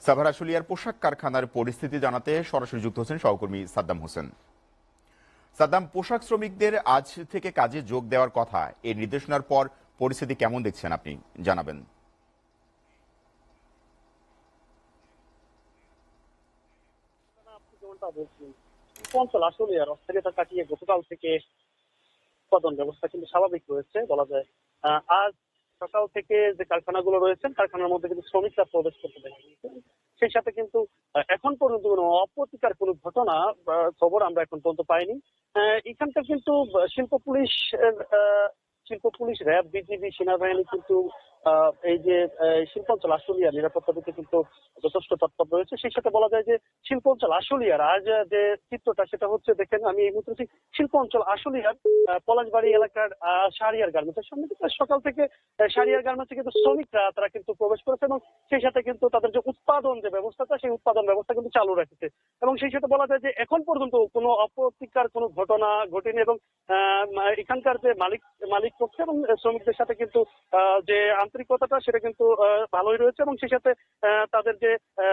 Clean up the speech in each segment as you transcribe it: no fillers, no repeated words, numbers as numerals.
সাভার আশুলিয়ার পোশাক কারখানার পরিস্থিতি জানাতে সরাসরি যুক্ত হচ্ছেন সহকর্মী সাদ্দাম হোসেন। সাদ্দাম, পোশাক শ্রমিকদের আজ থেকে কাজে যোগ দেওয়ার কথা, এই নির্দেশনার পর পরিস্থিতি কেমন দেখছেন আপনি জানাবেন। অঞ্চল আসলে আর অস্থিরতা কাটিয়ে গতকাল থেকে উৎপাদন ব্যবস্থা কিন্তু স্বাভাবিক রয়েছে বলা যায়। আজ সকাল থেকে যে কারখানাগুলো রয়েছে কারখানার মধ্যে কিন্তু শ্রমিকরা প্রবেশ করতে দেখা গিয়েছে। সেই সাথে কিন্তু এখন পর্যন্ত কোনো অপ্রতিকার কোনো ঘটনা বা খবর আমরা এখন পর্যন্ত পাইনি। এখানকার কিন্তু শিল্প পুলিশ শিল্প পুলিশ, র্যাব, বিজিবি, সেনাবাহিনী কিন্তু এই যে শিল্পাঞ্চল আশুলিয়ার নিরাপত্তা দিতে কিন্তু যথেষ্ট তৎপর রয়েছে। সেই সাথে বলা যায় যে শিল্পাঞ্চল আশুলিয়ার আজ যে চিত্রটা সেটা হচ্ছে, দেখেন আমি এই মুহূর্তে শিল্পাঞ্চল আশুলিয়ার পলাশবাড়ি এলাকার শাহরিয়ার গার্মেন্টসের সামনে থেকে সকাল থেকে শাহরিয়ার গার্মেন্টসে কিন্তু শ্রমিকরা তারা কিন্তু প্রবেশ করেছে এবং সেই সাথে কিন্তু তাদের যে উৎপাদন যে ব্যবস্থাটা সেই উৎপাদন ব্যবস্থা কিন্তু চালু রেখেছে। এবং সেই সাথে বলা যায় যে এখন পর্যন্ত কোনো অপ্রতিকার কোনো ঘটনা ঘটেনি এবং এখানকার যে মালিক পক্ষ এবং শ্রমিকদের সাথে কিন্তু যে আন্তরিকতাটা সেটা কিন্তু ভালোই রয়েছে এবং সেই সাথে তাদের যে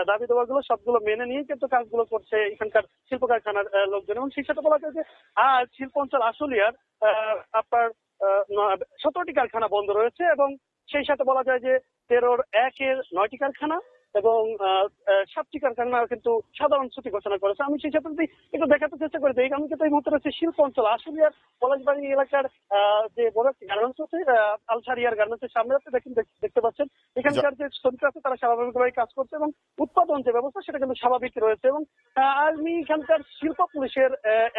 দাবি দেওয়াগুলো সবগুলো মেনে নিয়ে কিন্তু কাজগুলো করছে এখানকার শিল্প কারখানার লোকজন। এবং সেই সাথে বলা যায় যে আজ শিল্পাঞ্চল আশুলিয়ার আপনার 17টি কারখানা বন্ধ রয়েছে এবং সেই সাথে বলা যায় যে 13-1-এর 9টি কারখানা এবং 7টি কারখানা কিন্তু সাধারণ ছুটি ঘোষণা করেছে। আমি সেই সাথে একটু দেখাতে চেষ্টা করি, আমি কিন্তু এই মুহূর্তে রয়েছে শিল্প অঞ্চল আশুলিয়ার পলাশবাড়ি এলাকার যে বড় একটি গার্মেন্টস আছে আলসারিয়ার গার্মেন্টসের সামনে আছে, দেখতে পাচ্ছেন এখানকার যে শ্রমিকরা আছে তারা স্বাভাবিকভাবে কাজ করছে এবং উৎপাদন যে ব্যবস্থা সেটা কিন্তু স্বাভাবিক রয়েছে। এবং আমি এখানকার শিল্প পুলিশের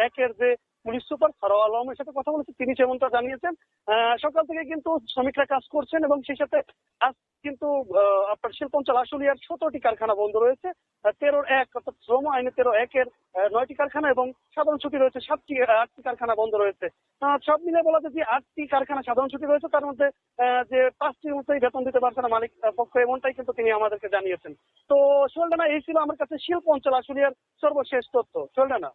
1-এর যে পুলিশ সুপার ফারোয়া আলমের সাথে কথা বলেছি, তিনি যেমনটা জানিয়েছেন সকাল থেকে কিন্তু শ্রমিকরা কাজ করছেন এবং সেই সাথে আজ কিন্তু আপনার শিল্পাঞ্চল আশুলিয়ার 17টি কারখানা বন্ধ রয়েছে। 13-1 অর্থাৎ শ্রম আইনে 13-1-এর 9টি কারখানা এবং সাধারণ ছুটি রয়েছে 8টি কারখানা বন্ধ রয়েছে। সব মিলে বলা যায় যে 8টি কারখানা সাধারণ ছুটি রয়েছে, তার মধ্যে যে 5টির মতোই বেতন দিতে পারছে না মালিক পক্ষ, এমনটাই কিন্তু তিনি আমাদেরকে জানিয়েছেন। তো সোহেল রানা, এই ছিল আমার কাছে শিল্প অঞ্চল আশুলিয়ার সর্বশেষ তথ্য। সোহেল রানা।